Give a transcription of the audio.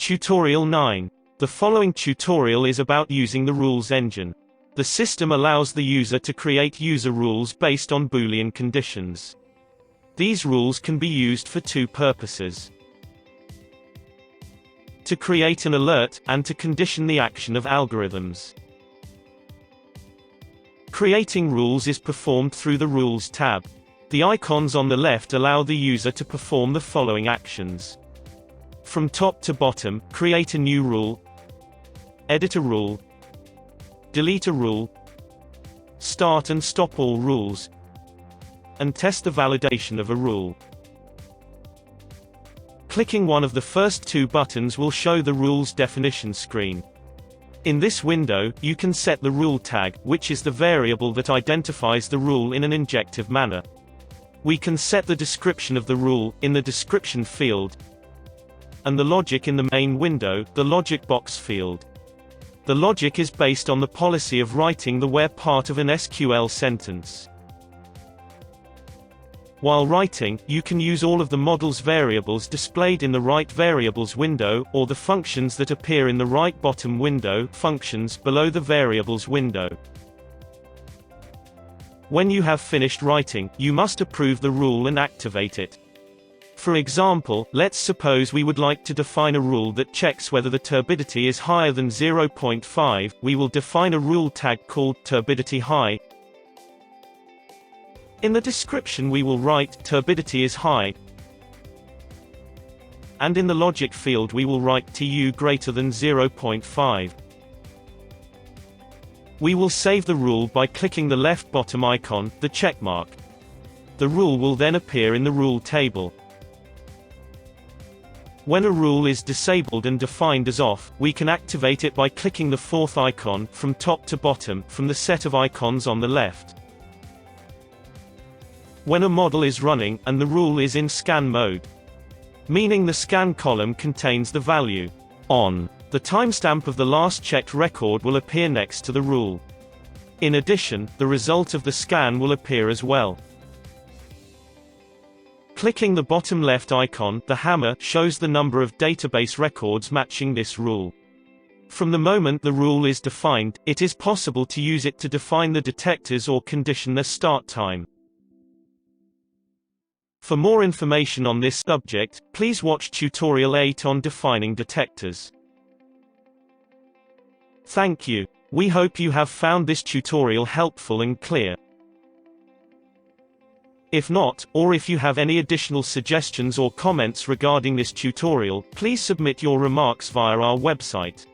Tutorial 9. The following tutorial is about using the rules engine. The system allows the user to create user rules based on Boolean conditions. These rules can be used for two purposes: to create an alert, and to condition the action of algorithms. Creating rules is performed through the Rules tab. The icons on the left allow the user to perform the following actions. From top to bottom, create a new rule, edit a rule, delete a rule, start and stop all rules, and test the validation of a rule. Clicking one of the first two buttons will show the rules definition screen. In this window, you can set the rule tag, which is the variable that identifies the rule in an injective manner. We can set the description of the rule, in the description field, and the logic in the main window, the logic box field. The logic is based on the policy of writing the where part of an SQL sentence. While writing, you can use all of the model's variables displayed in the Write Variables window, or the functions that appear in the right bottom window, Functions, below the Variables window. When you have finished writing, you must approve the rule and activate it. For example, let's suppose we would like to define a rule that checks whether the turbidity is higher than 0.5. We will define a rule tag called turbidity high. In the description we will write turbidity is high, and in the logic field we will write TU greater than 0.5. We will save the rule by clicking the left bottom icon, the checkmark. The rule will then appear in the rule table. When a rule is disabled and defined as off, we can activate it by clicking the fourth icon, from top to bottom, from the set of icons on the left. When a model is running, and the rule is in scan mode, meaning the scan column contains the value on, the timestamp of the last checked record will appear next to the rule. In addition, the result of the scan will appear as well. Clicking the bottom left icon, the hammer, shows the number of database records matching this rule. From the moment the rule is defined, it is possible to use it to define the detectors or condition their start time. For more information on this subject, please watch Tutorial 8 on defining detectors. Thank you. We hope you have found this tutorial helpful and clear. If not, or if you have any additional suggestions or comments regarding this tutorial, please submit your remarks via our website.